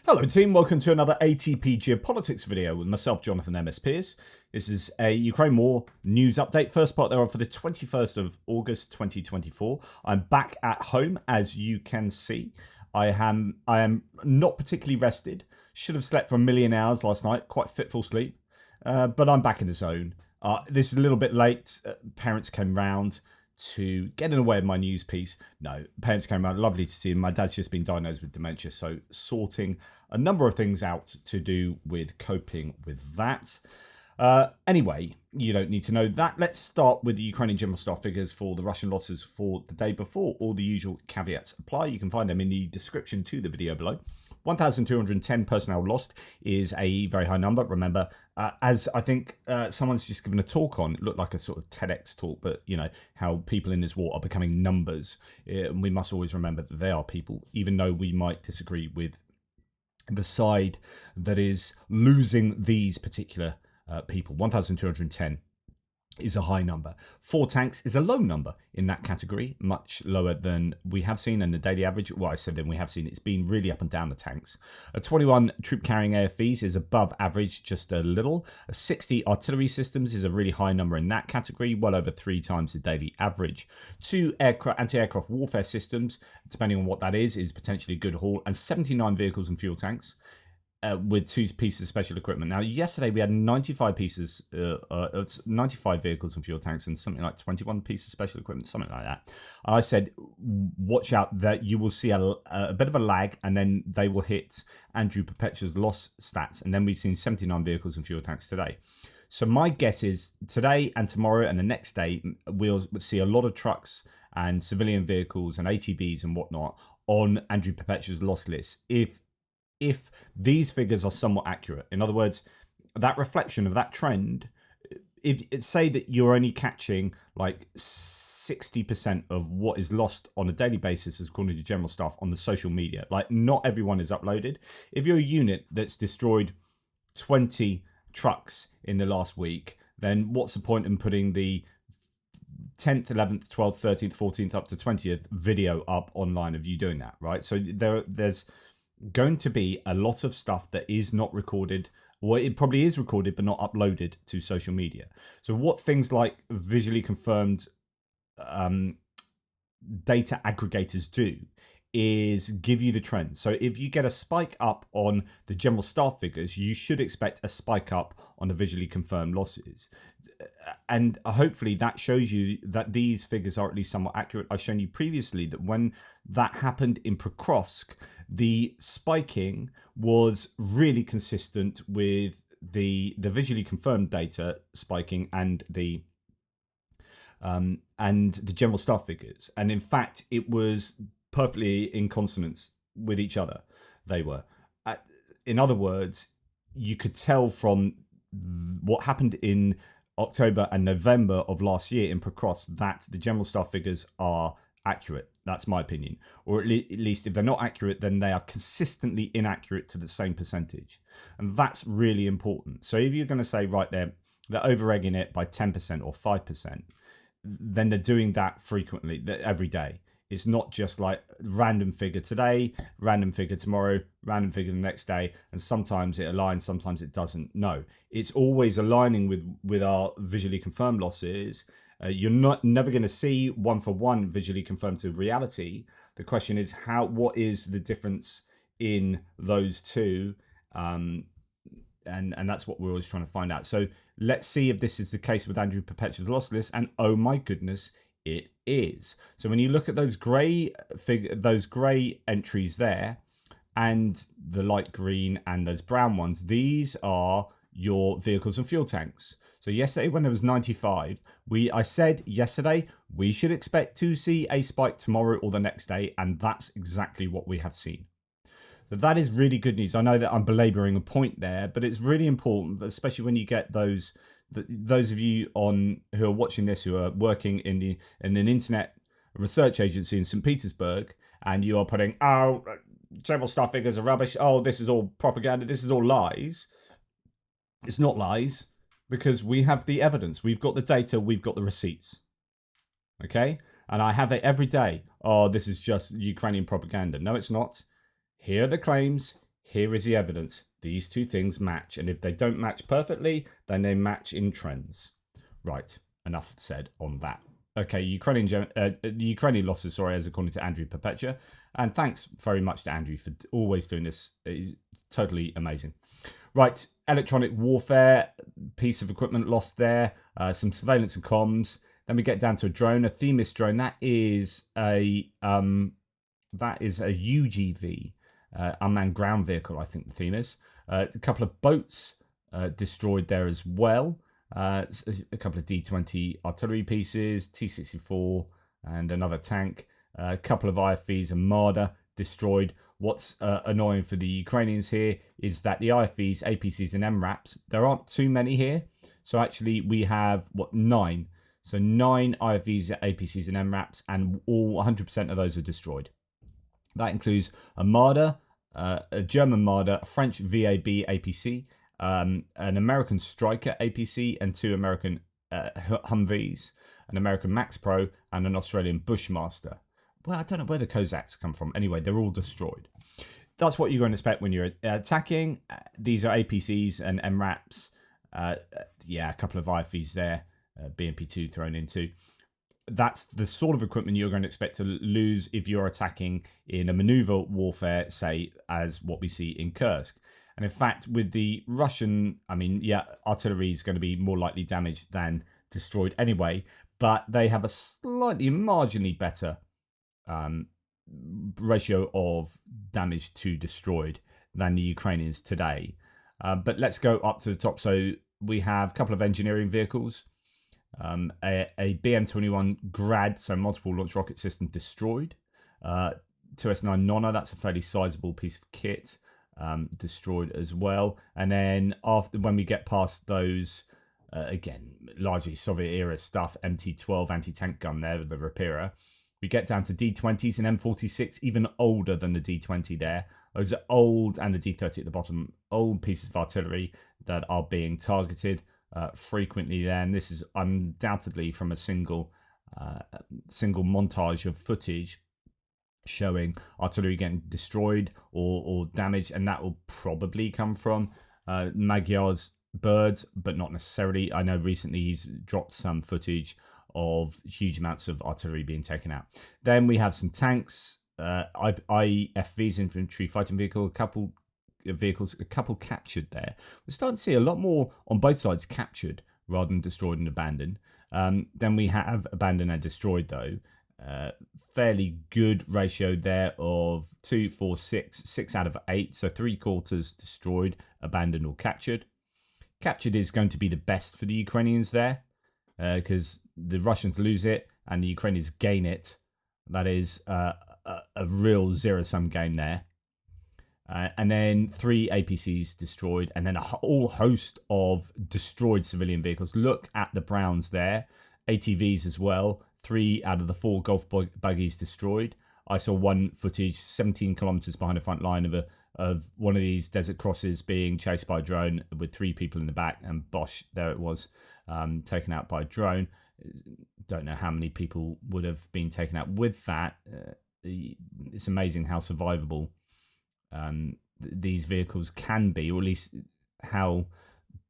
Hello team, welcome to another ATP Geopolitics video with myself, Jonathan MS Pearce. This is a Ukraine war news update. First part thereof for the 21st of August 2024. I'm back at home, as you can see. I am not particularly rested. Should have slept for a million hours last night, quite fitful sleep. But I'm back in the zone. This is a little bit late. Parents came round to get in the way of my news piece. No, parents came around, lovely to see him. My dad's just been diagnosed with dementia, so sorting a number of things out to do with coping with that. Anyway, you don't need to know that. Let's start with the Ukrainian General Staff figures for the Russian losses for the day before. All the usual caveats apply. You can find them in the description to the video below. 1,210 personnel lost is a very high number. Remember, as I think someone's just given a talk on, it looked like a sort of TEDx talk, but you know, how people in this war are becoming numbers. We must always remember that they are people, even though we might disagree with the side that is losing these particular people. 1,210 is a high number. 4 tanks is a low number in that category, much lower than we have seen in the daily average. Well, I said then we have seen it's been really up and down the tanks. 21 troop carrying AFVs is above average just a little. 60 artillery systems is a really high number in that category, well over 3 times the daily average. 2 anti-aircraft warfare systems, depending on what that is potentially a good haul, and 79 vehicles and fuel tanks. With 2 pieces of special equipment. Now, yesterday we had 95 pieces, 95 vehicles and fuel tanks, and something like 21 pieces of special equipment, something like that. I said, watch out that you will see a bit of a lag, and then they will hit Andrew Perpetua's loss stats, and then we've seen 79 vehicles and fuel tanks today. So my guess is today and tomorrow and the next day we'll see a lot of trucks and civilian vehicles and ATVs and whatnot on Andrew Perpetua's loss list. If these figures are somewhat accurate, in other words, that reflection of that trend, if say that you're only catching like 60% of what is lost on a daily basis, according to general staff on the social media, like not everyone is uploaded. If you're a unit that's destroyed 20 trucks in the last week, then what's the point in putting the 10th, 11th, 12th, 13th, 14th up to 20th video up online of you doing that, right? So there's going to be a lot of stuff that is not recorded, or it probably is recorded but not uploaded to social media. So what things like visually confirmed data aggregators do is give you the trend. So if you get a spike up on the general staff figures, you should expect a spike up on the visually confirmed losses. And hopefully that shows you that these figures are at least somewhat accurate. I've shown you previously that when that happened in Pokrovsk, the spiking was really consistent with the visually confirmed data spiking and the general staff figures. And in fact, it was perfectly in consonance with each other. They were. In other words, you could tell from what happened in October and November of last year in Pokrovsk that the general staff figures are accurate. That's my opinion. Or at least if they're not accurate, then they are consistently inaccurate to the same percentage. And that's really important. So if you're going to say, right there, they're over-egging it by 10% or 5%, then they're doing that frequently, every day. It's not just like random figure today, random figure tomorrow, random figure the next day, and sometimes it aligns, sometimes it doesn't. No, it's always aligning with our visually confirmed losses. You're never going to see one for one visually confirmed to reality. The question is what is the difference in those two? And that's what we're always trying to find out. So let's see if this is the case with Andrew Perpetua's loss list. And oh my goodness, it is. So when you look at those grey entries there, and the light green and those brown ones, these are your vehicles and fuel tanks. So yesterday when there was 95, I said yesterday we should expect to see a spike tomorrow or the next day, and that's exactly what we have seen. So that is really good news. I know that I'm belaboring a point there, but it's really important, especially when you get those of you who are watching this, who are working in an internet research agency in St. Petersburg, and you are putting, oh, general staff figures are rubbish. Oh, this is all propaganda. This is all lies. It's not lies, because we have the evidence. We've got the data. We've got the receipts. Okay? And I have it every day. Oh, this is just Ukrainian propaganda. No, it's not. Here are the claims. Here is the evidence. These two things match, and if they don't match perfectly, then they match in trends. Right, enough said on that. Okay, the Ukrainian losses, sorry, as according to Andrew Perpetua. And thanks very much to Andrew for always doing this. It's totally amazing. Right, electronic warfare, piece of equipment lost there, some surveillance and comms. Then we get down to a drone, a Themis drone. That is a UGV, unmanned ground vehicle, I think the theme is. A couple of boats destroyed there as well. A couple of D20 artillery pieces, T-64, and another tank. A couple of IFVs and Marder destroyed. What's annoying for the Ukrainians here is that the IFVs, APCs, and MRAPs, there aren't too many here. So actually we have, 9? So 9 IFVs, APCs, and MRAPs, and all 100% of those are destroyed. That includes a Marder, a German Marder, a French VAB APC, an American Striker APC, and 2 American Humvees, an American Max Pro, and an Australian Bushmaster. Well, I don't know where the Cossacks come from. Anyway, they're all destroyed. That's what you're going to expect when you're attacking. These are APCs and MRAPs. A couple of IFVs there, BMP2 thrown in too. That's the sort of equipment you're going to expect to lose if you're attacking in a maneuver warfare, say, as what we see in Kursk. And in fact, with the Russian, artillery is going to be more likely damaged than destroyed anyway, but they have a slightly marginally better ratio of damage to destroyed than the Ukrainians today. But let's go up to the top. So we have a couple of engineering vehicles. A BM-21 Grad, so multiple launch rocket system destroyed. 2S9 Nonna, that's a fairly sizable piece of kit, destroyed as well. And then when we get past those, again, largely Soviet era stuff, MT-12 anti-tank gun there with the Rapira, we get down to D20s and M46, even older than the D20 there. Those are old, and the D30 at the bottom, old pieces of artillery that are being targeted frequently there. And this is undoubtedly from a single montage of footage showing artillery getting destroyed or damaged, and that will probably come from Magyar's birds, but not necessarily. I know recently he's dropped some footage of huge amounts of artillery being taken out. Then we have some tanks, IFVs, infantry fighting vehicle, a couple captured there. We're starting to see a lot more on both sides captured rather than destroyed and abandoned. Then we have abandoned and destroyed though. Fairly good ratio there of 2, 4, 6 out of 8. So 3/4 destroyed, abandoned or captured. Captured is going to be the best for the Ukrainians there because the Russians lose it and the Ukrainians gain it. That is a real zero-sum game there. And then 3 APCs destroyed, and then a whole host of destroyed civilian vehicles. Look at the Browns there. ATVs as well. 3 out of the 4 golf buggies destroyed. I saw one footage 17 kilometers behind the front line of one of these desert crosses being chased by a drone with 3 people in the back, and bosh, there it was, taken out by a drone. Don't know how many people would have been taken out with that. It's amazing how survivable these vehicles can be, or at least how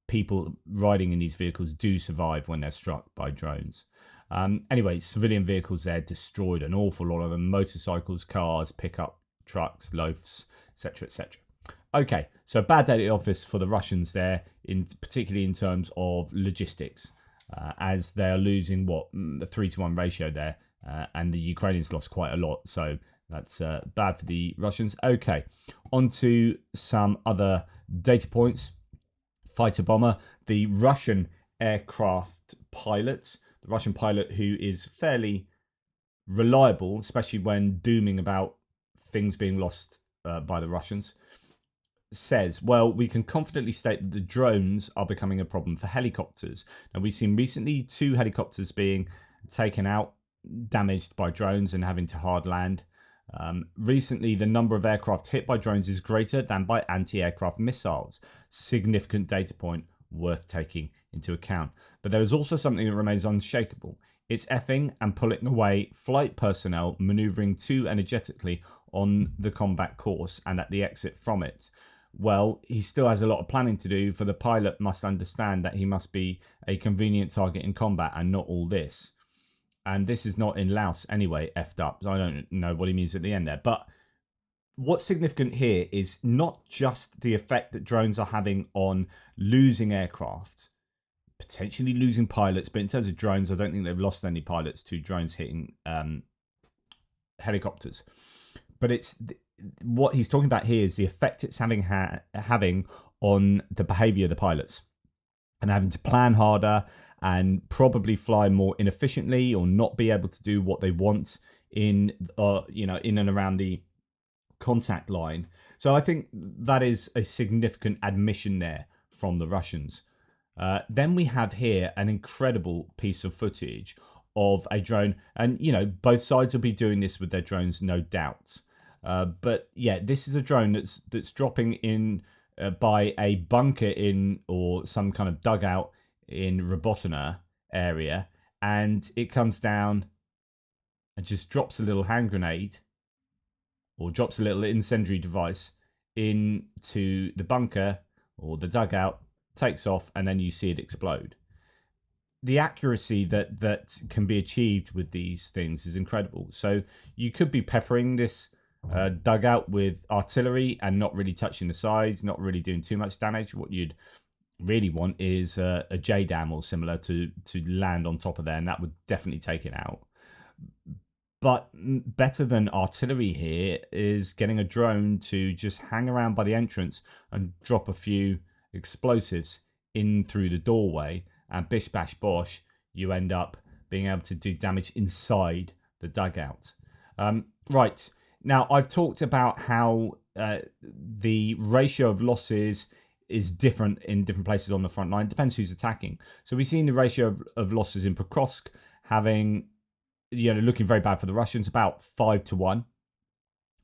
people riding in these vehicles do survive when they're struck by drones. Anyway, civilian vehicles there destroyed, an awful lot of them: motorcycles, cars, pickup trucks, loafs, etc., etc. Okay, so bad day at the office for the Russians there, particularly in terms of logistics, as they are losing the 3-to-1 ratio there, and the Ukrainians lost quite a lot. So that's bad for the Russians. Okay, on to some other data points. Fighter bomber, the Russian aircraft pilot, the Russian pilot who is fairly reliable, especially when dooming about things being lost by the Russians, says, well, we can confidently state that the drones are becoming a problem for helicopters. Now, we've seen recently 2 helicopters being taken out, damaged by drones and having to hard land. Recently, the number of aircraft hit by drones is greater than by anti-aircraft missiles. Significant data point worth taking into account. But there is also something that remains unshakable. It's effing and pulling away flight personnel maneuvering too energetically on the combat course and at the exit from it. Well, he still has a lot of planning to do, for the pilot must understand that he must be a convenient target in combat and not all this. And this is not in Laos anyway, effed up. So I don't know what he means at the end there. But what's significant here is not just the effect that drones are having on losing aircraft, potentially losing pilots, but in terms of drones, I don't think they've lost any pilots to drones hitting helicopters. But it's what he's talking about here is the effect it's having on the behavior of the pilots, and having to plan harder and probably fly more inefficiently, or not be able to do what they want in in and around the contact line. So I think that is a significant admission there from the Russians. Then we have here an incredible piece of footage of a drone, and both sides will be doing this with their drones, no doubt. But yeah, this is a drone that's dropping in by a bunker in, or some kind of dugout in Robotina area, and it comes down and just drops a little hand grenade, or drops a little incendiary device into the bunker or the dugout, takes off, and then you see it explode. The accuracy that can be achieved with these things is incredible. So you could be peppering this dugout with artillery and not really touching the sides, not really doing too much damage. What you'd really want is a JDAM or similar to land on top of there, and that would definitely take it out. But better than artillery here is getting a drone to just hang around by the entrance and drop a few explosives in through the doorway, and bish bash bosh, you end up being able to do damage inside the dugout. Right, now I've talked about how the ratio of losses is different in different places on the front line. It depends who's attacking. So we've seen the ratio of losses in Pokrovsk having, looking very bad for the Russians, about 5-1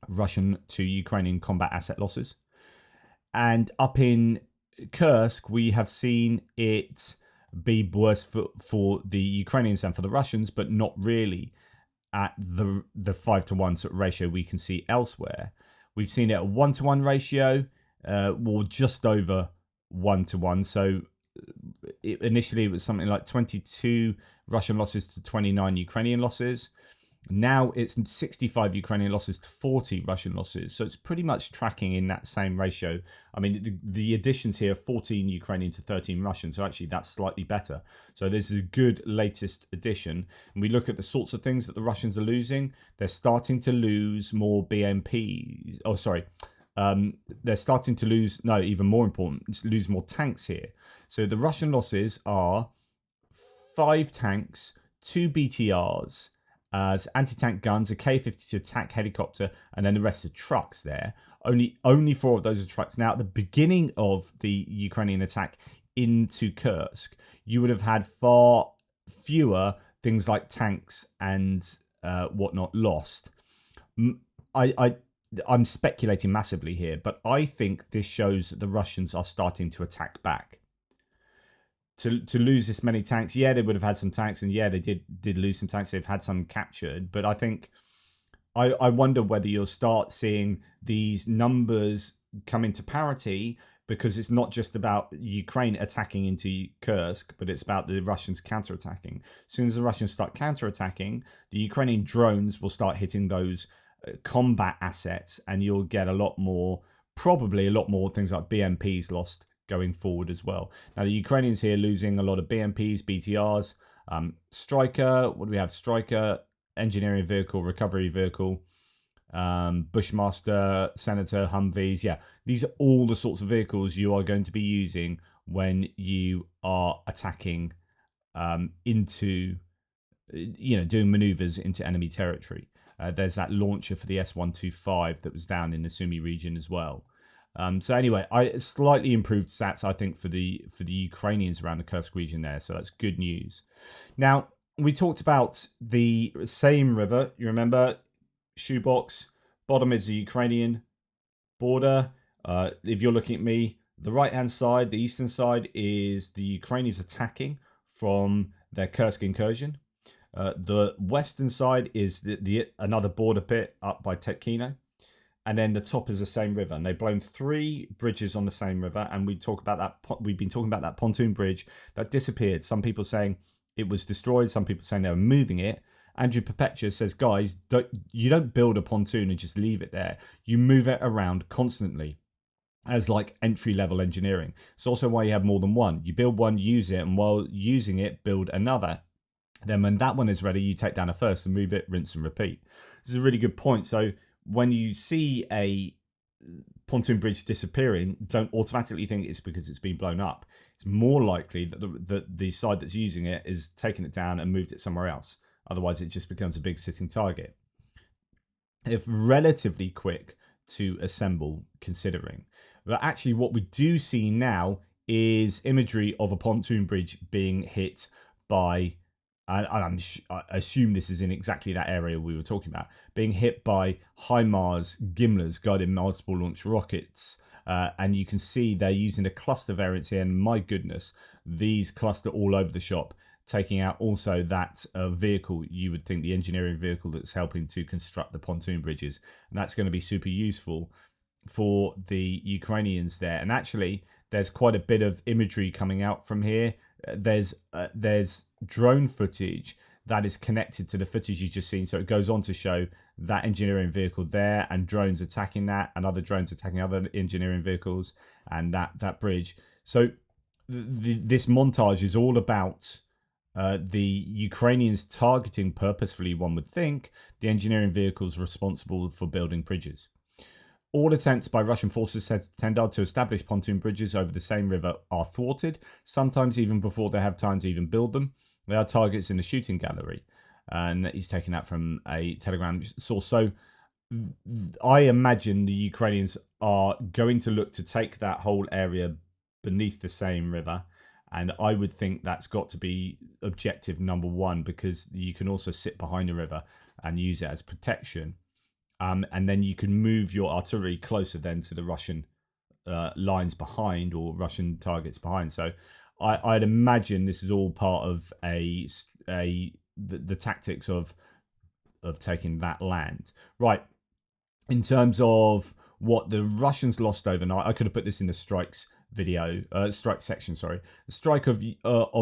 Russian to Ukrainian combat asset losses. And up in Kursk, we have seen it be worse for the Ukrainians than for the Russians, but not really at the 5-1 sort of ratio we can see elsewhere. We've seen it at a 1-1 ratio, or just over 1-1. So initially it was something like 22 Russian losses to 29 Ukrainian losses. Now it's 65 Ukrainian losses to 40 Russian losses. So it's pretty much tracking in that same ratio. I mean, the additions here are 14 Ukrainian to 13 Russian. So actually that's slightly better. So this is a good latest addition. And we look at the sorts of things that the Russians are losing. They're starting to lose more BMPs. Oh, sorry. They're starting to lose, no, even more important, lose more tanks here. So the Russian losses are 5 tanks, 2 BTRs, as anti-tank guns, a K-52 attack helicopter, and then the rest are trucks there. Only 4 of those are trucks. Now, at the beginning of the Ukrainian attack into Kursk, you would have had far fewer things like tanks and whatnot lost. I'm speculating massively here, but I think this shows that the Russians are starting to attack back. To lose this many tanks, yeah, they would have had some tanks, and yeah, they did lose some tanks. They've had some captured, but I think I wonder whether you'll start seeing these numbers come into parity, because it's not just about Ukraine attacking into Kursk, but it's about the Russians counterattacking. As soon as the Russians start counterattacking, the Ukrainian drones will start hitting those combat assets, and you'll get probably a lot more things like BMPs lost going forward as well. Now the Ukrainians here losing a lot of BMPs, BTRs, Striker. What do we have? Striker, engineering vehicle, recovery vehicle, Bushmaster, Senator, Humvees. Yeah, these are all the sorts of vehicles you are going to be using when you are attacking into, doing maneuvers into enemy territory. There's that launcher for the S-125 that was down in the Sumy region as well. So anyway, slightly improved stats, I think, for the Ukrainians around the Kursk region there. So that's good news. Now, we talked about the same river. You remember, shoebox, bottom is the Ukrainian border. If you're looking at me, the right-hand side, the eastern side, is the Ukrainians attacking from their Kursk incursion. The western side is the another border pit up by Tetkino. and then the top is the same river. And they've blown 3 bridges on the same river. And we talk about that. We've been talking about that pontoon bridge that disappeared. Some people saying it was destroyed. Some people saying they were moving it. Andrew Perpetua says, guys, you don't build a pontoon and just leave it there. You move it around constantly as like entry-level engineering. It's also why you have more than one. You build one, use it, and while using it, build another. Then when that one is ready, you take down a first and move it, rinse and repeat. This is a really good point. So when you see a pontoon bridge disappearing, don't automatically think it's because it's been blown up. It's more likely that the side that's using it is taking it down and moved it somewhere else. Otherwise, it just becomes a big sitting target. It's relatively quick to assemble, considering. But actually, what we do see now is imagery of a pontoon bridge being hit by, and I assume this is in exactly that area we were talking about, being hit by HIMARS Gimlers guided multiple launch rockets. And you can see they're using the cluster variants here. And my goodness, these cluster all over the shop, taking out also that vehicle, you would think the engineering vehicle that's helping to construct the pontoon bridges. And that's going to be super useful for the Ukrainians there. And actually, there's quite a bit of imagery coming out from here. There's drone footage that is connected to the footage you just seen. So it goes on to show that engineering vehicle there and drones attacking that and other drones attacking other engineering vehicles and that bridge. So this montage is all about the Ukrainians targeting purposefully, one would think, the engineering vehicles responsible for building bridges. All attempts by Russian forces tended to establish pontoon bridges over the same river are thwarted, sometimes even before they have time to even build them. They are targets in the shooting gallery. And he's taken that from a Telegram source. So I imagine the Ukrainians are going to look to take that whole area beneath the same river. And I would think that's got to be objective number one, because you can also sit behind the river and use it as protection. And then you can move your artillery closer then to the Russian lines behind, or Russian targets behind. So I'd imagine this is all part of the tactics of taking that land. Right. In terms of what the Russians lost overnight, I could have put this in the strikes video, strike section, sorry. The strike of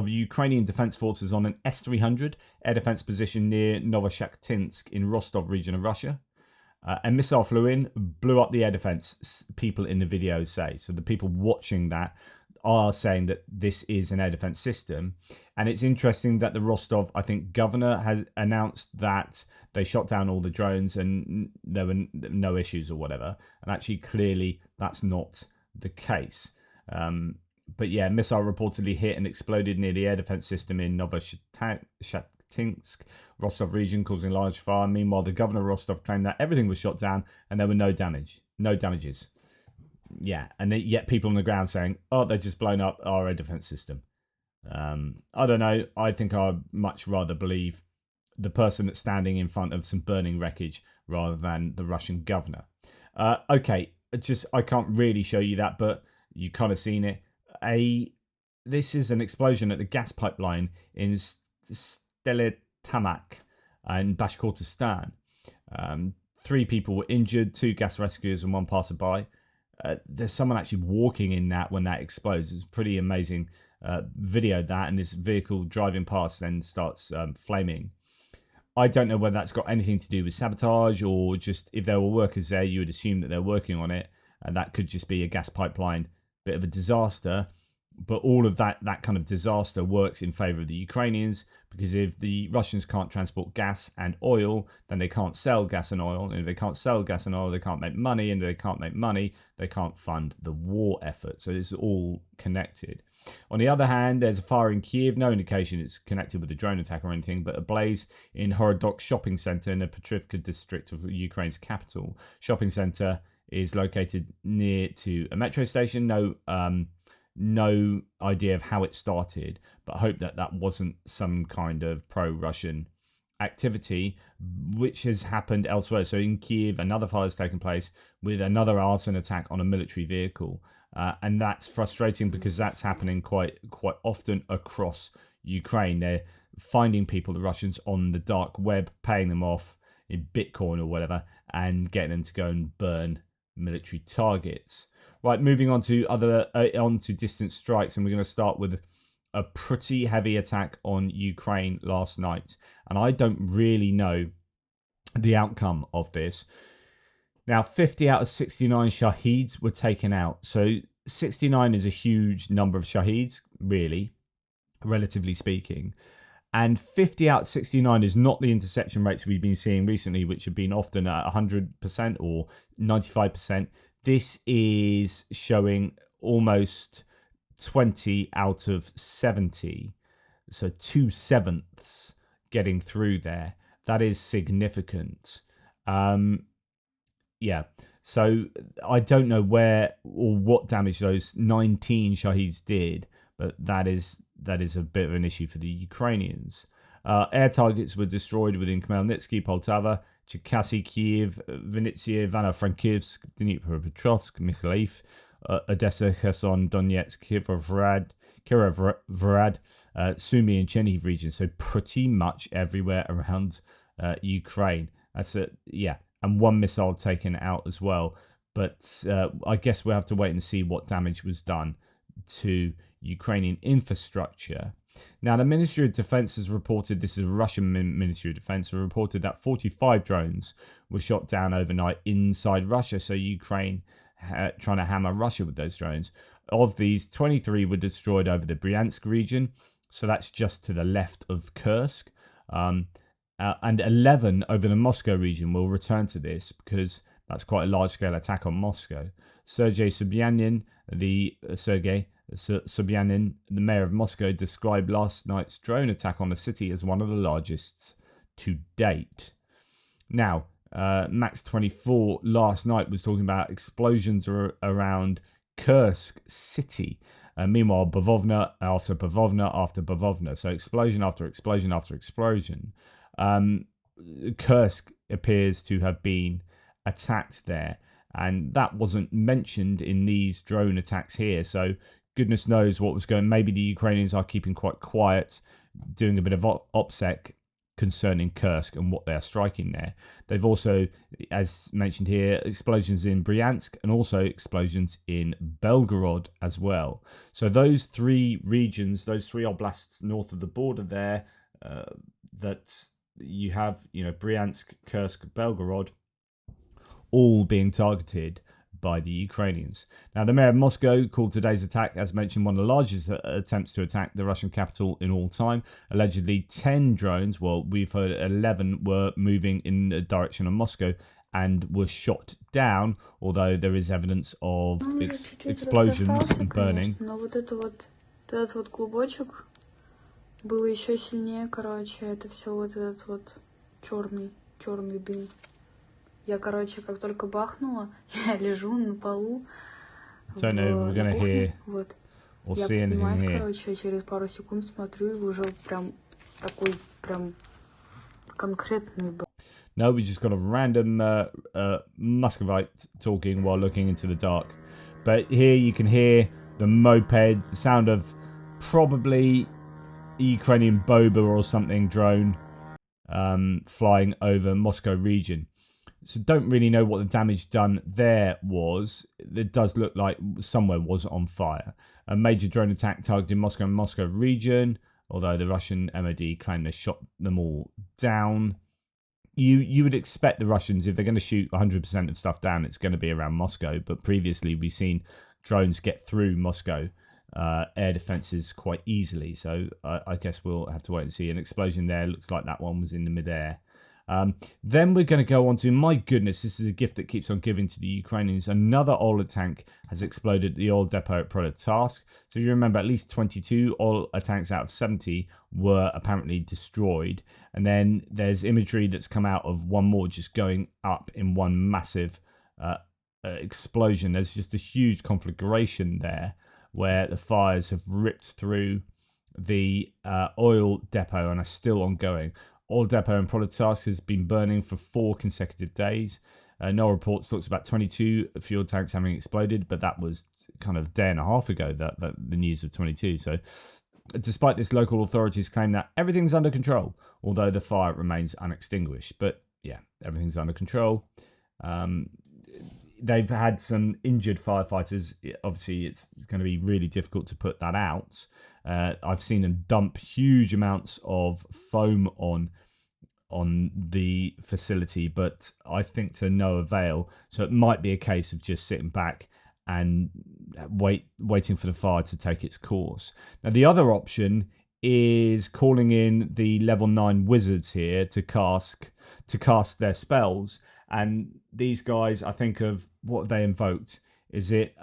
Ukrainian defense forces on an S-300 air defense position near Novoshakhtinsk in Rostov region of Russia. A missile flew in, blew up the air defense, people in the video say. So the people watching that are saying that this is an air defense system. And it's interesting that the Rostov, I think, governor has announced that they shot down all the drones and there were no issues or whatever. And actually, clearly, that's not the case. But yeah, missile reportedly hit and exploded near the air defense system in Novoshakhtinsk, Rostov region, causing large fire. Meanwhile, the governor of Rostov claimed that everything was shot down and there were no damages. Yeah, and yet people on the ground saying, "Oh, they've just blown up our air defense system." I don't know. I think I'd much rather believe the person that's standing in front of some burning wreckage rather than the Russian governor. Okay, I can't really show you that, but you kind of seen it. This is an explosion at the gas pipeline in Stelytamak in Bashkortostan. 3 people were injured, 2 gas rescuers and 1 passerby. There's someone actually walking in that when that explodes. It's a pretty amazing video, that, and this vehicle driving past then starts flaming. I don't know whether that's got anything to do with sabotage, or just if there were workers there, you would assume that they're working on it, and that could just be a gas pipeline, bit of a disaster. But all of that kind of disaster works in favor of the Ukrainians, because if the Russians can't transport gas and oil, then they can't sell gas and oil. And if they can't sell gas and oil, they can't make money. And if they can't make money, they can't fund the war effort. So this is all connected. On the other hand, there's a fire in Kiev. No indication it's connected with a drone attack or anything, but a blaze in Horodok shopping center in the Petrivka district of Ukraine's capital. Shopping center is located near to a metro station. No idea of how it started, but I hope that wasn't some kind of pro-Russian activity, which has happened elsewhere. So in Kiev, another fire has taken place with another arson attack on a military vehicle. And that's frustrating because that's happening quite often across Ukraine. They're finding people, the Russians, on the dark web, paying them off in Bitcoin or whatever, and getting them to go and burn military targets. Right, moving on to onto distant strikes, and we're going to start with a pretty heavy attack on Ukraine last night, and I don't really know the outcome of this. Now, 50 out of 69 Shaheeds were taken out. So 69 is a huge number of Shaheeds, really, relatively speaking. And 50 out of 69 is not the interception rates we've been seeing recently, which have been often at 100% or 95%. This is showing almost 20 out of 70. So 2/7 getting through there. That is significant. Yeah, so I don't know where or what damage those 19 Shaheeds did, but that is a bit of an issue for the Ukrainians. Air targets were destroyed within Khmelnytsky, Poltava, Cherkasy, Kiev, Vinnytsia, Ivano-Frankivsk, Dnipropetrovsk, Mykolaiv, Odessa, Kherson, Donetsk, Kirovohrad, Sumy and Chernihiv regions. So pretty much everywhere around Ukraine. That's it. Yeah. And one missile taken out as well. But I guess we'll have to wait and see what damage was done to Ukrainian infrastructure. Now, the Ministry of Defense has reported, this is a Russian Ministry of Defense, has reported that 45 drones were shot down overnight inside Russia. So Ukraine trying to hammer Russia with those drones. Of these, 23 were destroyed over the Bryansk region. So that's just to the left of Kursk. And 11 over the Moscow region. We'll return to this because that's quite a large-scale attack on Moscow. Sergei Sobyanin, the mayor of Moscow, described last night's drone attack on the city as one of the largest to date. Now, Max 24 last night was talking about explosions around Kursk city. Meanwhile, Bavovna after Bavovna after Bavovna. So explosion after explosion after explosion. Kursk appears to have been attacked there, and that wasn't mentioned in these drone attacks here. So goodness knows what was going. Maybe the Ukrainians are keeping quite quiet, doing a bit of OPSEC concerning Kursk and what they are striking there. They've also, as mentioned here, explosions in Bryansk and also explosions in Belgorod as well. So those three regions, those three oblasts north of the border there, that you have, Bryansk, Kursk, Belgorod, all being targeted by the Ukrainians. Now, the mayor of Moscow called today's attack, as mentioned, one of the largest attempts to attack the Russian capital in all time. Allegedly, 10 drones, well, we've heard 11 were moving in the direction of Moscow and were shot down, although there is evidence of explosions and burning. Было еще сильнее, короче, это все вот этот вот черный дым. Я, короче, как только бахнула, я лежу на полу в кухне, вот. Я поднимаюсь, короче, через пару секунд смотрю, и уже прям такой, прям конкретный был. No, we just got a random Muscovite talking while looking into the dark. But here you can hear the moped, the sound of probably Ukrainian Boba or something drone flying over Moscow region. So don't really know what the damage done there was. It does look like somewhere was on fire. A major drone attack targeting Moscow and Moscow region, although the Russian MOD claimed they shot them all down. You would expect the Russians, if they're going to shoot 100% of stuff down, it's going to be around Moscow. But previously we've seen drones get through Moscow air defenses quite easily. So I guess we'll have to wait and see. An explosion there. Looks like that one was in the midair. Then we're going to go on to, my goodness, this is a gift that keeps on giving to the Ukrainians. Another oil tank has exploded at the oil depot at Proletarsk. So if you remember, at least 22 oil tanks out of 70 were apparently destroyed. And then there's imagery that's come out of one more just going up in one massive explosion. There's just a huge conflagration there where the fires have ripped through the oil depot and are still ongoing. Oil depot in Proletarsk has been burning for 4 consecutive days. No reports talks about 22 fuel tanks having exploded, but that was kind of a day and a half ago, that the news of 22. So despite this, local authorities claim that everything's under control, although the fire remains unextinguished. But yeah, everything's under control. They've had some injured firefighters. Obviously, it's going to be really difficult to put that out. I've seen them dump huge amounts of foam on the facility, but I think to no avail. So it might be a case of just sitting back and waiting for the fire to take its course. Now, the other option is calling in the level 9 wizards here to cast their spells. And these guys, I think of what they invoked. Is it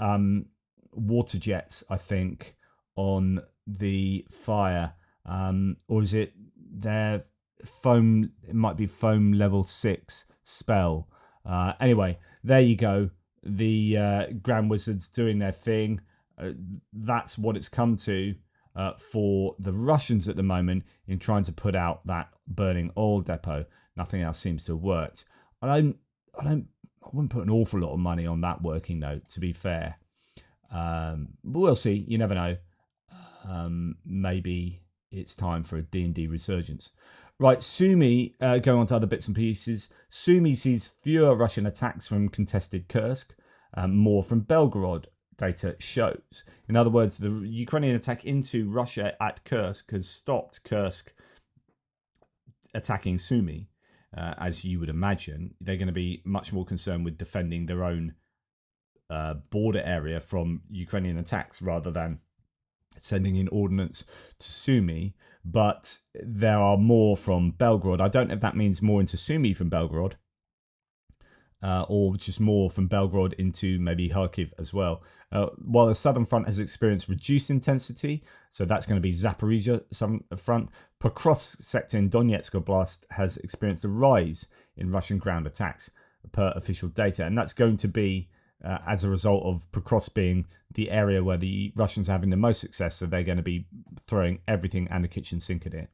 water jets, I think, on the fire? Or is it their foam? It might be foam level 6 spell. Anyway, there you go. The Grand Wizards doing their thing. That's what it's come to for the Russians at the moment in trying to put out that burning oil depot. Nothing else seems to have worked. I wouldn't put an awful lot of money on that working though, to be fair. But we'll see. You never know. Maybe it's time for a D&D resurgence. Right, Sumy, going on to other bits and pieces. Sumy sees fewer Russian attacks from contested Kursk, more from Belgorod, data shows. In other words, the Ukrainian attack into Russia at Kursk has stopped Kursk attacking Sumy. As you would imagine, they're going to be much more concerned with defending their own border area from Ukrainian attacks rather than sending in ordnance to Sumy. But there are more from Belgorod. I don't know if that means more into Sumy from Belgorod, or just more from Belgorod into maybe Kharkiv as well. While the southern front has experienced reduced intensity, so that's going to be Zaporizhia southern front, Pokrovsk sector in Donetsk Oblast has experienced a rise in Russian ground attacks per official data, and that's going to be as a result of Pokrovsk being the area where the Russians are having the most success, so they're going to be throwing everything and the kitchen sink at it.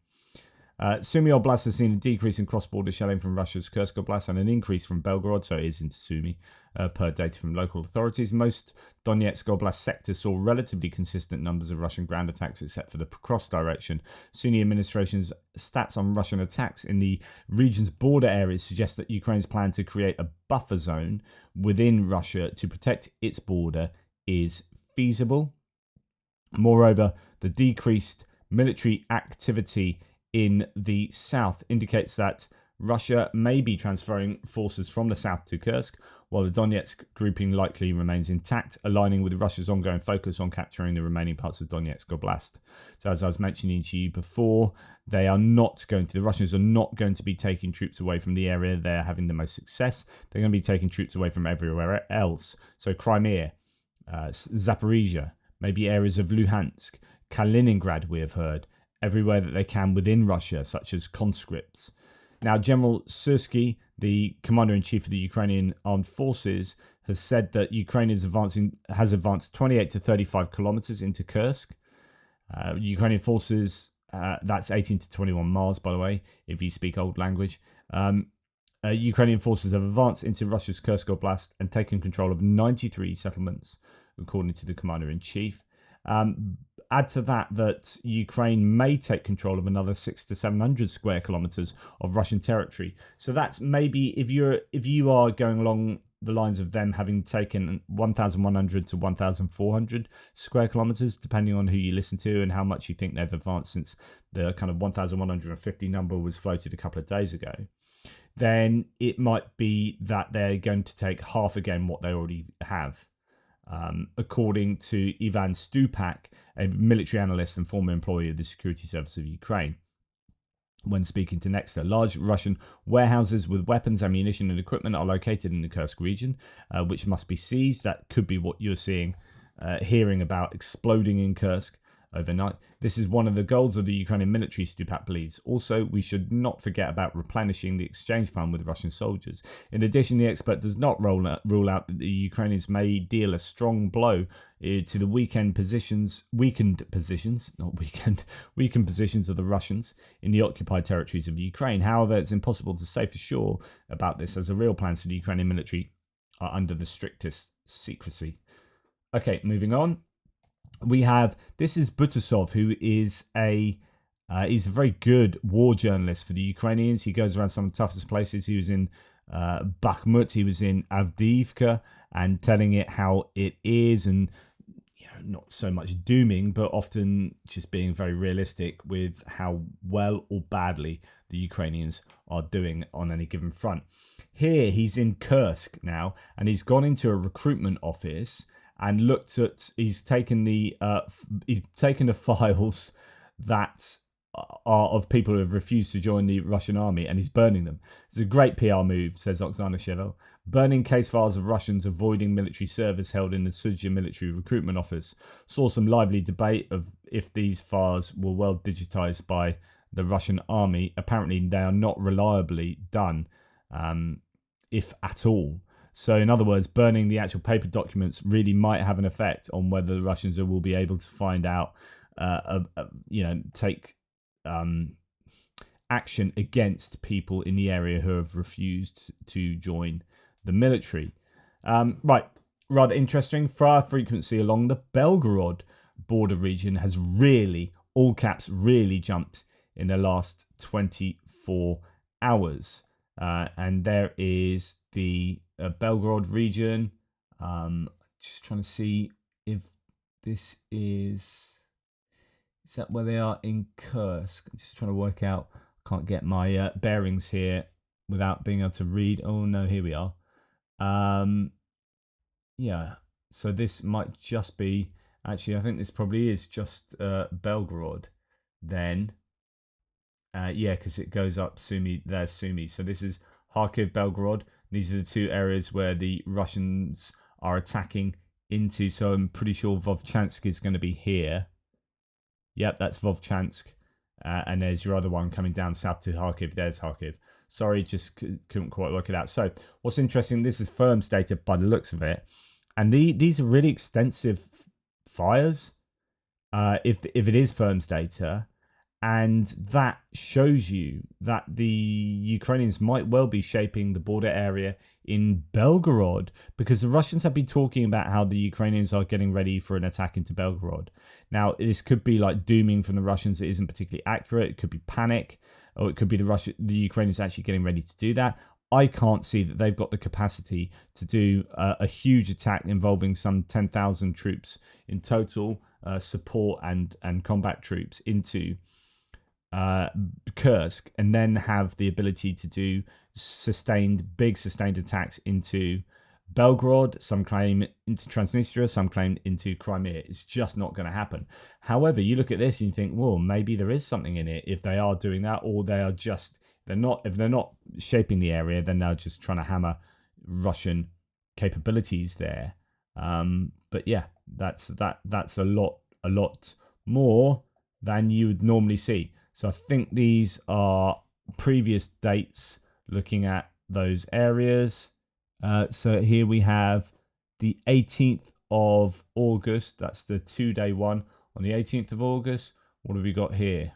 Sumy Oblast has seen a decrease in cross-border shelling from Russia's Kursk Oblast and an increase from Belgorod, so it is into Sumy, per data from local authorities. Most Donetsk Oblast sectors saw relatively consistent numbers of Russian ground attacks, except for the Pokrovsk direction. Sumy administration's stats on Russian attacks in the region's border areas suggest that Ukraine's plan to create a buffer zone within Russia to protect its border is feasible. Moreover, the decreased military activity in the south indicates that Russia may be transferring forces from the south to Kursk, while the Donetsk grouping likely remains intact, aligning with Russia's ongoing focus on capturing the remaining parts of Donetsk Oblast. So as I was mentioning to you before, the Russians are not going to be taking troops away from the area they're having the most success. They're going to be taking troops away from everywhere else. So Crimea, Zaporizhia, maybe areas of Luhansk, Kaliningrad, we have heard, everywhere that they can within Russia, such as conscripts. Now, General Syrsky, the commander-in-chief of the Ukrainian armed forces, has said that Ukraine has advanced 28 to 35 kilometers into Kursk. Ukrainian forces, that's 18 to 21 miles, by the way, if you speak old language. Ukrainian forces have advanced into Russia's Kursk Oblast and taken control of 93 settlements, according to the commander-in-chief. Add to that Ukraine may take control of another 600 to 700 square kilometers of Russian territory. So that's maybe if you are going along the lines of them having taken 1,100 to 1,400 square kilometers, depending on who you listen to and how much you think they've advanced since the kind of 1,150 number was floated a couple of days ago, then it might be that they're going to take half again what they already have. According to Ivan Stupak, a military analyst and former employee of the Security Service of Ukraine. When speaking to Nexta, large Russian warehouses with weapons, ammunition and equipment are located in the Kursk region, which must be seized. That could be what you're hearing about exploding in Kursk overnight. This is one of the goals of the Ukrainian military, Stupak believes. Also, we should not forget about replenishing the exchange fund with Russian soldiers. In addition, the expert does not rule out that the Ukrainians may deal a strong blow to the weakened positions of the Russians in the occupied territories of Ukraine. However, it's impossible to say for sure about this, as the real plans for the Ukrainian military are under the strictest secrecy. Okay, moving on. This is Butasov, who is a He's a very good war journalist for the Ukrainians. He goes around some of the toughest places. He was in Bakhmut, he was in Avdiivka, and telling it how it is, and not so much dooming, but often just being very realistic with how well or badly the Ukrainians are doing on any given front. Here, he's in Kursk now, and he's gone into a recruitment office and looked at. He's taken the files that are of people who have refused to join the Russian army, and he's burning them. It's a great PR move, says Oksana Shevel. Burning case files of Russians avoiding military service held in the Sudzha military recruitment office saw some lively debate of if these files were well digitized by the Russian army. Apparently, they are not reliably done, if at all. So, in other words, burning the actual paper documents really might have an effect on whether the Russians will be able to find out, take action against people in the area who have refused to join the military. Right, rather interesting. Fire frequency along the Belgorod border region has really, all caps, really jumped in the last 24 hours. And there is the Belgorod region. Just trying to see if this is that where they are in Kursk. I'm just trying to work out. I can't get my bearings here without being able to read. Oh no, here we are. Yeah, so this might just be, actually I think this probably is just Belgorod then. Yeah, because it goes up Sumy, there's Sumy. So this is Kharkiv, Belgorod. These are the two areas where the Russians are attacking into. So I'm pretty sure Vovchansk is going to be here. Yep, that's Vovchansk. And there's your other one coming down south to Kharkiv. There's Kharkiv. Sorry, just couldn't quite work it out. So what's interesting, this is firms data by the looks of it. And these are really extensive fires, if it is firms data. And that shows you that the Ukrainians might well be shaping the border area in Belgorod, because the Russians have been talking about how the Ukrainians are getting ready for an attack into Belgorod. Now, this could be like dooming from the Russians that isn't particularly accurate. It could be panic, or it could be the Ukrainians actually getting ready to do that. I can't see that they've got the capacity to do a huge attack involving some 10,000 troops in total, support and combat troops into Kursk, and then have the ability to do big sustained attacks into Belgorod. Some claim into Transnistria, some claim into Crimea. It's just not going to happen. However, you look at this and you think, well, maybe there is something in it if they are doing that, or they are just if they're not shaping the area, then they're just trying to hammer Russian capabilities there. But yeah, that's a lot more than you would normally see. So I think these are previous dates looking at those areas. So here we have the 18th of August. That's the 2-day one. On the 18th of August, what have we got here?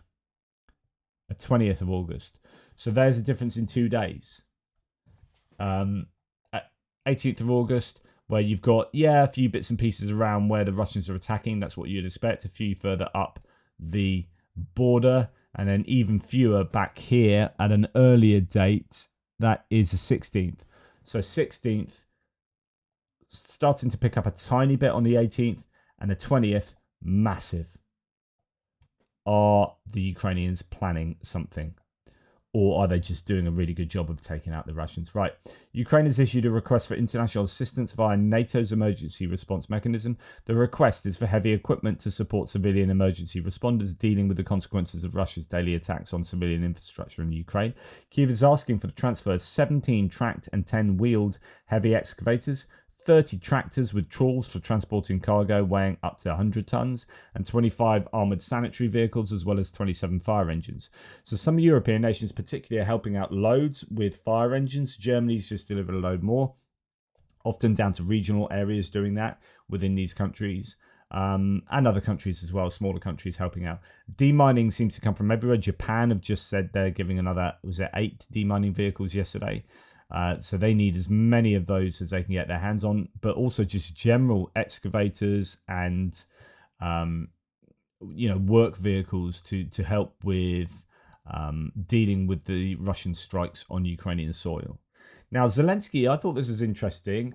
The 20th of August. So there's a difference in 2 days. 18th of August, where you've got, a few bits and pieces around where the Russians are attacking. That's what you'd expect. A few further up the border. And then even fewer back here at an earlier date. That is the 16th. So 16th, starting to pick up a tiny bit on the 18th. And the 20th, massive. Are the Ukrainians planning something? Or are they just doing a really good job of taking out the Russians? Right. Ukraine has issued a request for international assistance via NATO's emergency response mechanism. The request is for heavy equipment to support civilian emergency responders dealing with the consequences of Russia's daily attacks on civilian infrastructure in Ukraine. Kyiv is asking for the transfer of 17 tracked and 10 wheeled heavy excavators, 30 tractors with trawls for transporting cargo weighing up to 100 tons, and 25 armoured sanitary vehicles, as well as 27 fire engines. So some European nations particularly are helping out loads with fire engines. Germany's just delivered a load more, often down to regional areas doing that within these countries. And other countries as well, smaller countries helping out. Demining seems to come from everywhere. Japan have just said they're giving another, 8 demining vehicles yesterday. So they need as many of those as they can get their hands on, but also just general excavators and work vehicles to help with dealing with the Russian strikes on Ukrainian soil. Now, Zelensky, I thought this was interesting.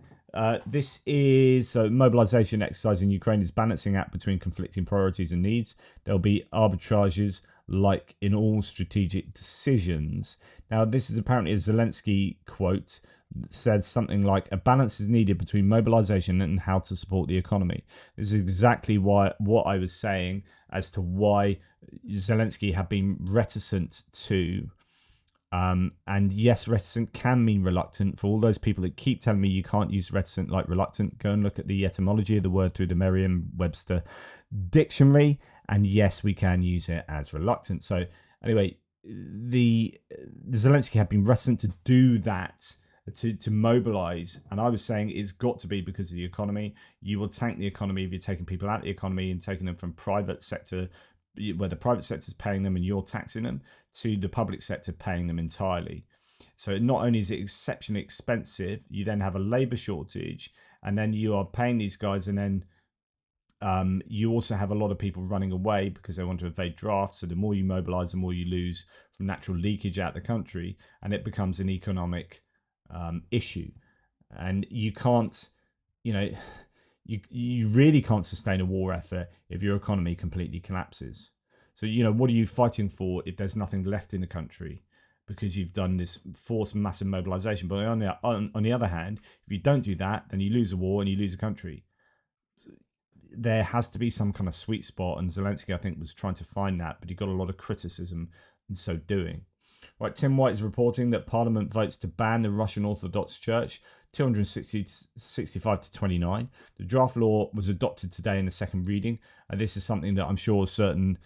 This is a mobilization exercise in Ukraine is balancing act between conflicting priorities and needs. There'll be arbitrages like in all strategic decisions. Now, this is apparently a Zelensky quote that says something like, a balance is needed between mobilization and how to support the economy. This is exactly what I was saying as to why Zelensky had been reticent to and yes, reticent can mean reluctant. For all those people that keep telling me you can't use reticent like reluctant, go and look at the etymology of the word through the Merriam-Webster dictionary. And yes, we can use it as reluctant. So anyway, the Zelensky had been reticent to do that, to mobilize. And I was saying it's got to be because of the economy. You will tank the economy if you're taking people out of the economy and taking them from private sector, where the private sector is paying them and you're taxing them, to the public sector paying them entirely. So not only is it exceptionally expensive, you then have a labour shortage, and then you are paying these guys, and then you also have a lot of people running away because they want to evade drafts. So the more you mobilise, the more you lose from natural leakage out of the country, and it becomes an economic issue. And you can't, you really can't sustain a war effort if your economy completely collapses. So, what are you fighting for if there's nothing left in the country because you've done this forced massive mobilization? But on the other hand, if you don't do that, then you lose a war and you lose a country. So there has to be some kind of sweet spot, and Zelensky, I think, was trying to find that, but he got a lot of criticism in so doing. Right, Tim White is reporting that Parliament votes to ban the Russian Orthodox Church, 265 to 29. The draft law was adopted today in the second reading, and this is something that I'm sure certain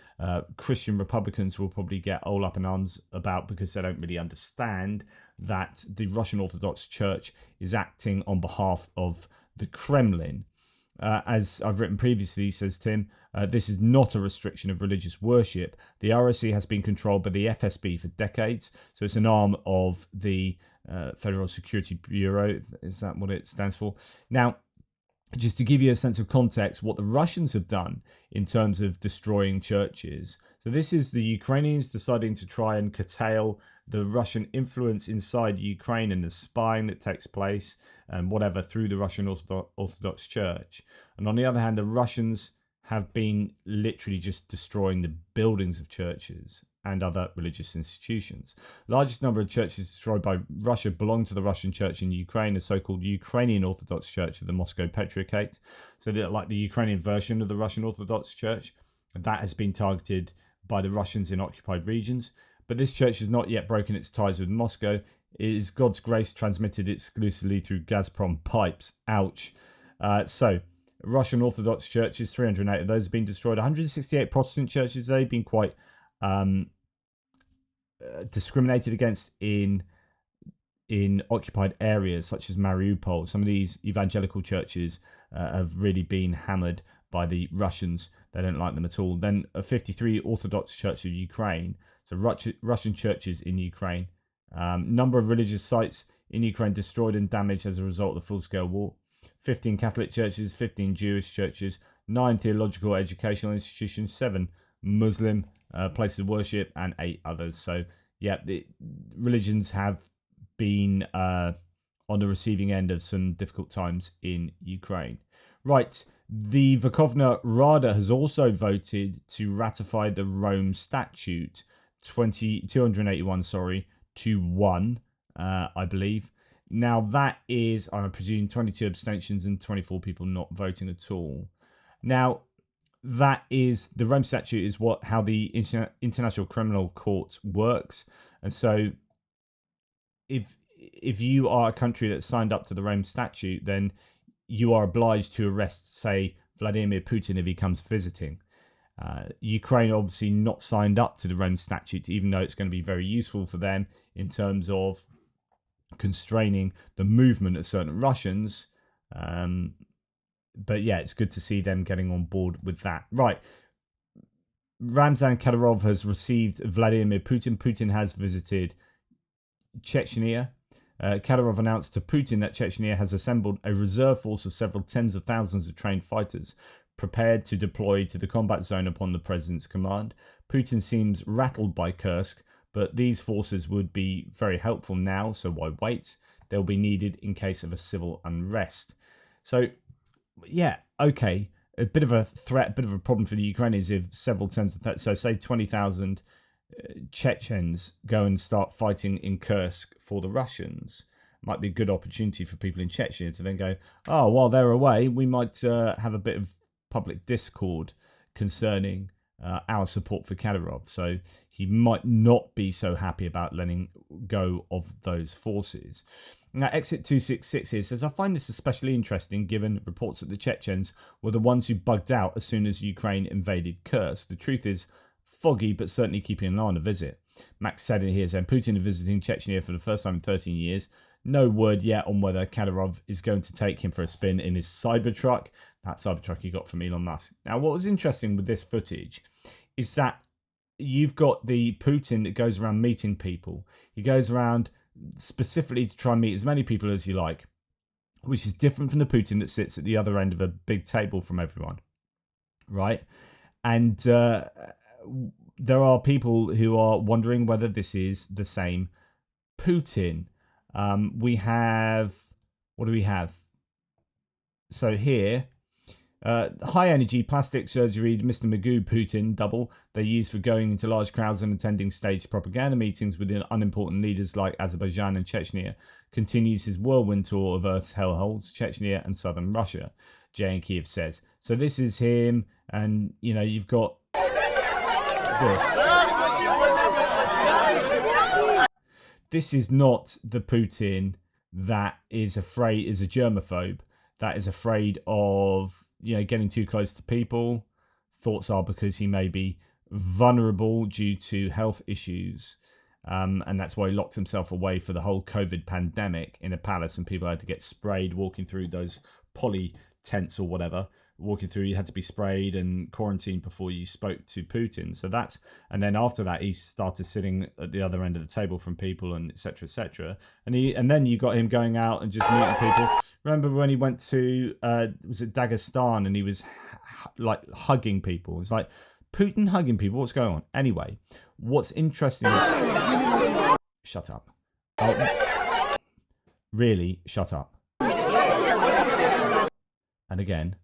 Christian Republicans will probably get all up in arms about because they don't really understand that the Russian Orthodox Church is acting on behalf of the Kremlin. As I've written previously, says Tim, this is not a restriction of religious worship. The ROC has been controlled by the FSB for decades, so it's an arm of the Federal Security Bureau. Is that what it stands for? Now, just to give you a sense of context, what the Russians have done in terms of destroying churches. So this is the Ukrainians deciding to try and curtail the Russian influence inside Ukraine and the spying that takes place and whatever through the Russian Orthodox Church. And on the other hand, the Russians have been literally just destroying the buildings of churches and other religious institutions. Largest number of churches destroyed by Russia belong to the Russian church in Ukraine, the so-called Ukrainian Orthodox Church of the Moscow Patriarchate. So they're like the Ukrainian version of the Russian Orthodox Church. That has been targeted by the Russians in occupied regions. But this church has not yet broken its ties with Moscow. It is God's grace transmitted exclusively through Gazprom pipes. Ouch. So Russian Orthodox churches, 308 of those have been destroyed. 168 Protestant churches, they've been quite discriminated against in occupied areas such as Mariupol. Some of these evangelical churches have really been hammered by the Russians. They don't like them at all. Then 53 Orthodox Church of Ukraine. So Russian churches in Ukraine. Number of religious sites in Ukraine destroyed and damaged as a result of the full-scale war. 15 Catholic churches, 15 Jewish churches, 9 theological educational institutions, 7 Muslim places of worship, and 8 others. So, yeah, the religions have been on the receiving end of some difficult times in Ukraine. Right, the Verkhovna Rada has also voted to ratify the Rome Statute 281, to 1, I believe. Now, that is, I presume, 22 abstentions and 24 people not voting at all. Now, that is, the Rome Statute is how the International Criminal Court works. And so, if you are a country that signed up to the Rome Statute, then you are obliged to arrest, say, Vladimir Putin if he comes visiting. Ukraine obviously not signed up to the Rome Statute, even though it's going to be very useful for them in terms of constraining the movement of certain Russians. But yeah, it's good to see them getting on board with that. Right. Ramzan Kadyrov has received Vladimir Putin. Putin has visited Chechnya. Kadyrov announced to Putin that Chechnya has assembled a reserve force of several tens of thousands of trained fighters. prepared to deploy to the combat zone upon the president's command. Putin seems rattled by Kursk, but these forces would be very helpful now, so why wait? They'll be needed in case of a civil unrest. So, yeah, okay, a bit of a threat, a bit of a problem for the Ukrainians if several tens of so say 20,000 Chechens go and start fighting in Kursk for the Russians. Might be a good opportunity for people in Chechnya to then go, oh, while they're away, we might have a bit of public discord concerning our support for Kadyrov. So he might not be so happy about letting go of those forces. Now, Exit 266 here says, I find this especially interesting given reports that the Chechens were the ones who bugged out as soon as Ukraine invaded Kursk. The truth is foggy, but certainly keeping an eye on the visit. Max said it here, saying Putin is visiting Chechnya for the first time in 13 years. No word yet on whether Kadyrov is going to take him for a spin in his Cybertruck. That Cybertruck he got from Elon Musk. Now, what was interesting with this footage is that you've got the Putin that goes around meeting people. He goes around specifically to try and meet as many people as you like, which is different from the Putin that sits at the other end of a big table from everyone, right? And there are people who are wondering whether this is the same Putin. We have, what do we have? So here, high energy plastic surgery, Mr. Magoo Putin double they use for going into large crowds and attending staged propaganda meetings with unimportant leaders like Azerbaijan and Chechnya, continues his whirlwind tour of Earth's hellholes, Chechnya and southern Russia, Jay in Kiev says. So this is him, and you know, you've got this. This is not the Putin that is a germaphobe, that is afraid of, you know, getting too close to people. Thoughts are because he may be vulnerable due to health issues. And that's why he locked himself away for the whole COVID pandemic in a palace, and people had to get sprayed walking through those poly tents or whatever. Walking through, you had to be sprayed and quarantined before you spoke to Putin. So that's, and then after that, he started sitting at the other end of the table from people, and etc. etc. And then you got him going out and just meeting people. Remember when he went to was it Dagestan, and he was like hugging people? It's like Putin hugging people. What's going on? Anyway, what's interesting? Shut up. Oh, really, shut up. And again.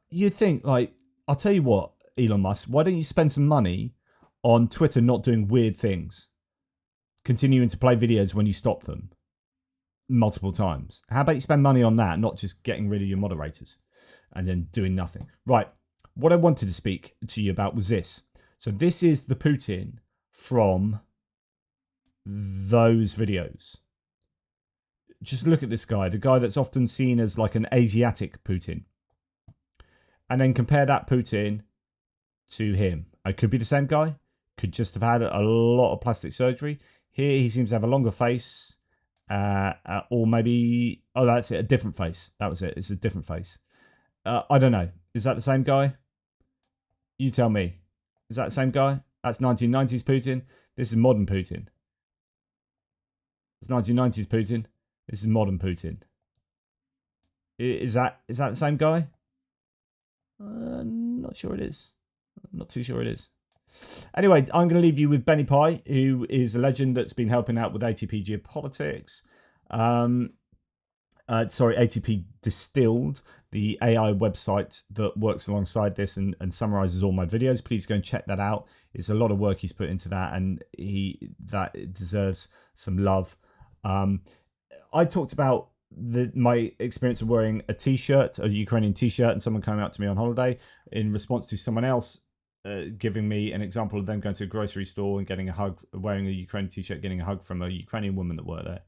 You'd think, like, I'll tell you what, Elon Musk, why don't you spend some money on Twitter not doing weird things? Continuing to play videos when you stop them multiple times. How about you spend money on that, not just getting rid of your moderators and then doing nothing? Right. What I wanted to speak to you about was this. So this is the Putin from those videos. Just look at this guy, the guy that's often seen as like an Asiatic Putin. And then compare that Putin to him. It could be the same guy. Could just have had a lot of plastic surgery. Here he seems to have a longer face. Or maybe... Oh, that's it. A different face. That was it. It's a different face. I don't know. Is that the same guy? You tell me. Is that the same guy? That's 1990s Putin. This is modern Putin. It's 1990s Putin. This is modern Putin. Is that the same guy? Not sure it is. Not too sure it is. Anyway, I'm going to leave you with Benny Pie, who is a legend that's been helping out with ATP Geopolitics. ATP Distilled, the AI website that works alongside this and summarizes all my videos. Please go and check that out. It's a lot of work he's put into that, and that deserves some love. I talked about my experience of wearing a t-shirt, a Ukrainian t-shirt, and someone coming out to me on holiday in response to someone else giving me an example of them going to a grocery store and getting a hug, wearing a Ukrainian t-shirt, getting a hug from a Ukrainian woman that worked there.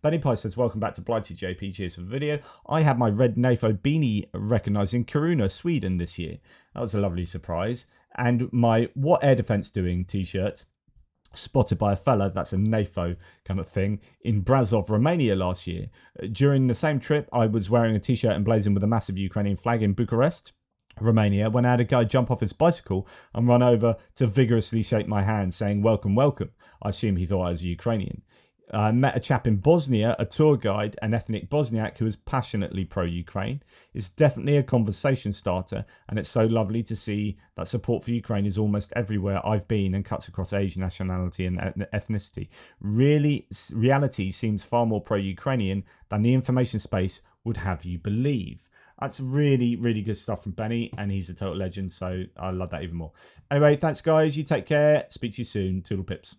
Benny Pie says, welcome back to Blighty JP. Cheers for the video. I had my red NAFO beanie recognising Kiruna, Sweden this year. That was a lovely surprise. And my What Air Defence Doing t-shirt, spotted by a fella, that's a NAFO kind of thing, in Brasov, Romania last year. During the same trip, I was wearing a t-shirt emblazoned with a massive Ukrainian flag in Bucharest, Romania, when I had a guy jump off his bicycle and run over to vigorously shake my hand, saying, welcome, welcome. I assume he thought I was Ukrainian. I met a chap in Bosnia, a tour guide, an ethnic Bosniak who is passionately pro-Ukraine. It's definitely a conversation starter, and it's so lovely to see that support for Ukraine is almost everywhere I've been and cuts across age, nationality, and ethnicity. Reality seems far more pro-Ukrainian than the information space would have you believe. That's really, really good stuff from Benny, and he's a total legend, so I love that even more. Anyway, thanks, guys. You take care. Speak to you soon. Toodle pips.